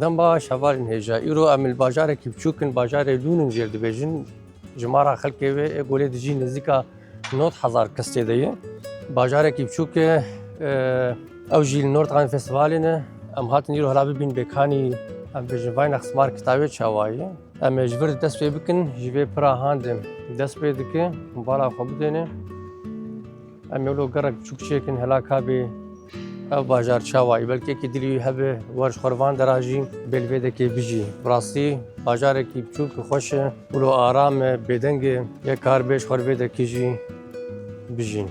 دم باش هوالین هجا ایرو ام الباجار کی بچوکن باجار لونن جرد بجن جمارا خلق و گوله دجی نزدیکا 9000 کسته دی باجار کی بچوک او جیل نورتان فستیوالینه ام هاتن ایرو هلابی بین بکانی ام بجن واین اخسمار کتابی چاوایی ام جبر دست پی بکن جوی پرا هاندم دست پی دکه بالا خوب دینه ام یولو گرک بچوک چیکن هلاکا بی او باجار چاوایی بلکه کی دلی هبه ورش خوروان دراجی بلویده کی بجی براستی باجار کی بچوک خوش ولو آرام بدنگ یک کار بیش خورویده کی جی بجین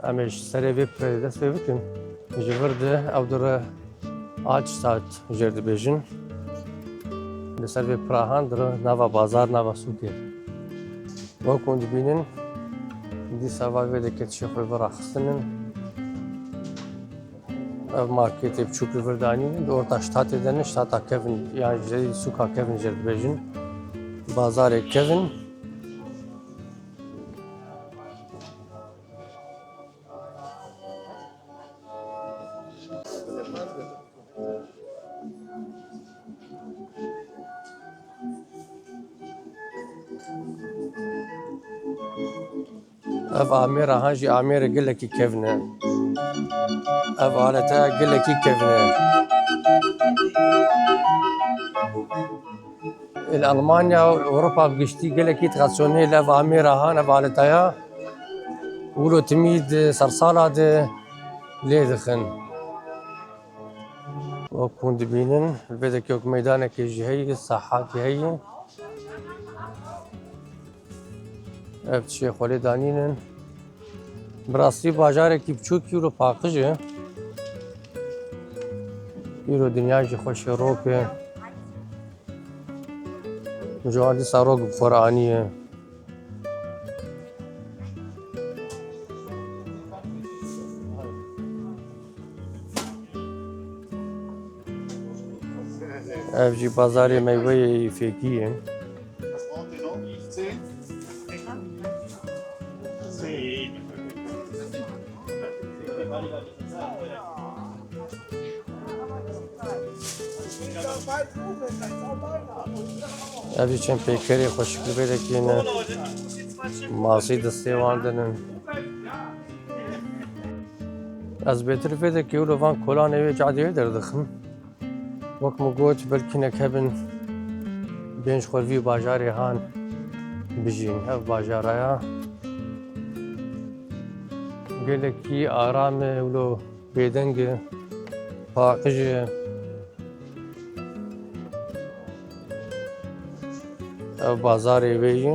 امش سری وی پر دست وی بکن جورده او در آج ساعت جرد بجین لسر وی پراهان در نوا بازار نوا سوکه و کند بینن دی سوال ویده که چی خوی برا خستنن مارکتی بچوک وردانی دورتا شتات دنه شتاتا کevin yani جدی سوکا کevin جرد بجین بازار کevin ev amêra han jî amêra gelekî kevin e ev alete gelekî kevin e Almanya û Ewropa giştî gelekî tradisyonel ev amêra han ev aleteya wilo timî di sersala de lê dixin wek hûn dibînin vêdekî wek meydanekê jî heye sahetî heye ev tişê xwelê danînin bi rastî bajarekî biçûk îro paqij e îro dinya jî xweş e rok e ji wan dîsa rok bixwere anîye ev jî bazarê meyveyê fêkî ye ev jî çend pêkerê xweşik li vêdekî ne masî destê wan dinin ez bêtir vêdekî wilo van kolanê wê cadê wê derdixim wek min got belkînek hebin bên ji xwe vî bajarê han bijîn ev bajaraya gelekî aram e wilo bêdeng e paqij e ev bazarê wê yê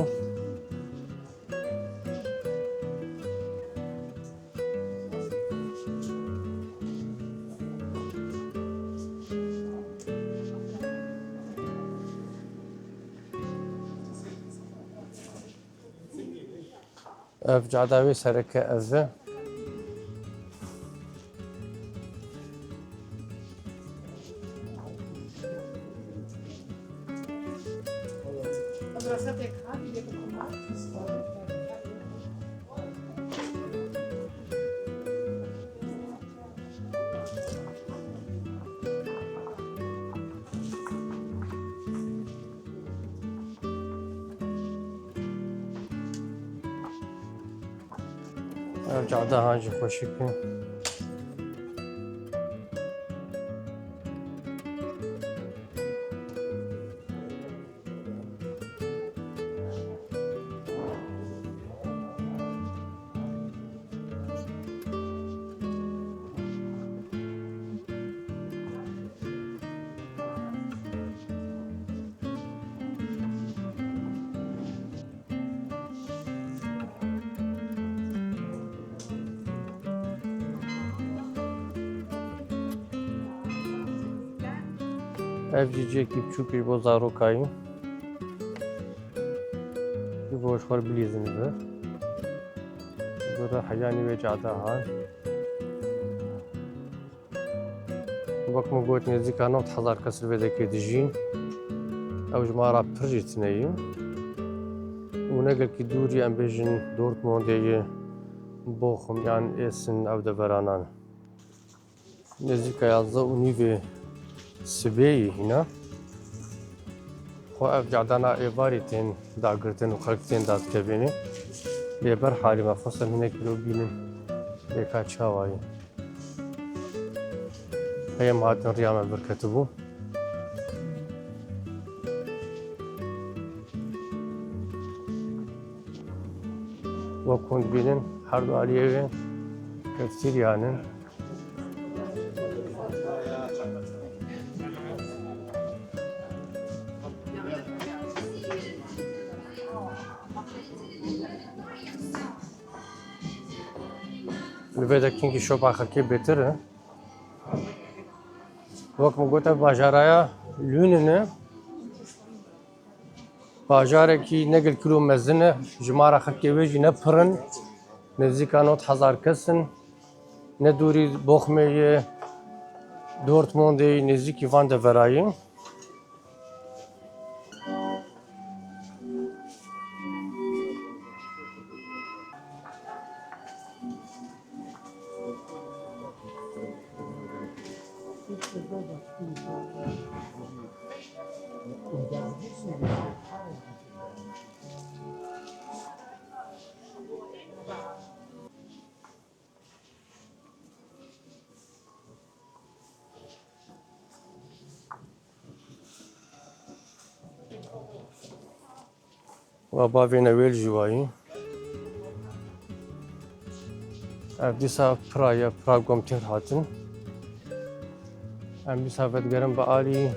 ev cada wê sereke ev e ev cada han jî xweşik e ev jî ciyekî biçûk e ji bo zarokayî ji bo ji xwe re bilîzin vir bir heyanî wê cada han wek min got nêzîka 9000 kes li vêdekê dijîn ew ji mara pir jî tune ye û negelkî dûrî em bêjin Dortmundê ye Bochum yan Essen ew de veranan nêzîka 11 û nîvê سبيي هنا خو اف جعدانا ايباري تين داگرتن و خلق تين داد كبيني يبر حالي ما فصل هنا كيلو بينن يكا چاواي هي مهاتن رياما بركتبو وكون بينن حردو عليه كثير يعني لبدا كينكي شوبا خلكي بيتر وقت مقوتا باجارايا لوننا باجاركي نقل كيلو مزنه جمارة خلكي ويجي نبرن نزيكا نوت حزار كسن ندوري بوخمي دورتموندي نزيكي فان دفراي وبابينا ويل جواي ديسا برايا براغوم تير هاتن ام ديسا فتگرم بآلي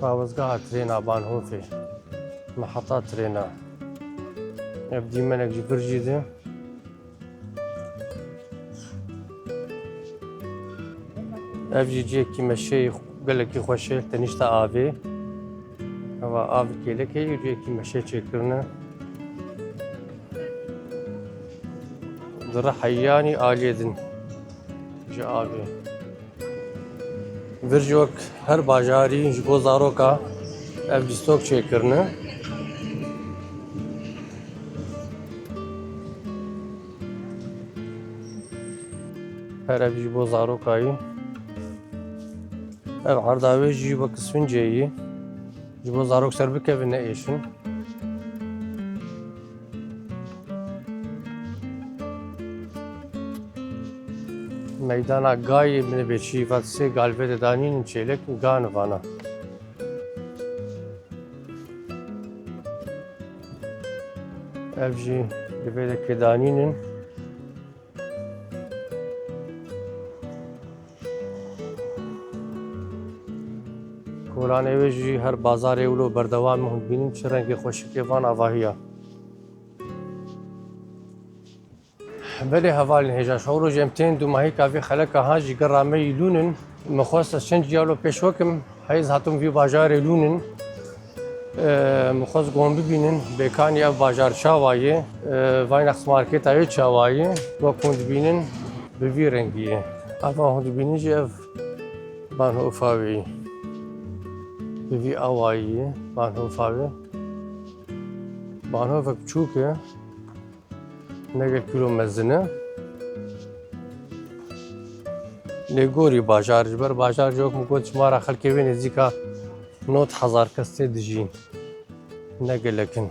راوزگاه ترينا بان هوفي محطات ترينا يبدي منك جي برجي ده افجي جيكي مشي قالكي خوشي تنشتا آبي هوا آبي كيلكي جيكي مشي چكرنا در حياني آليدن جي آبي ورجوك هر باجاري جبو زاروكا افجي ستوك چكرنا هر افجي بو زاروكاي ev hardavê jî wek Sfinceyê ji bo zarok ser bikevin neêşin. Meydana gayê minibêçî vat sê galvê de danînin çêlek ga nivana. Ev jî li vê de kêdanînin Kolanê wê jî her bazarê wilo berdewam hûn bînin çi rengê xweşikê van avahiya. Belê hevalên hêja şewro jî em tên dûmahîka vê xeleka han jî gera me yî lûnin mixwest çend ciyalo pêş wekim heyz hatim vî bajarê lûnin mixwest gon bibînin bêkanî ev bajar çawayê Vaynex markêta wê çawayê wek hûn dibînin bi vî rengî ye. Ava hûn dibînin jî ev Banhofa wê ye. Bi vî awayî ye Banhofa wê. Banhovek biçûk e negel kîlo mezin e. Lê gorî bajar ji ber bajar jî wek min got çimara xelkê wê nêzîka 9000 kes tê dijîn. Ne gelekin.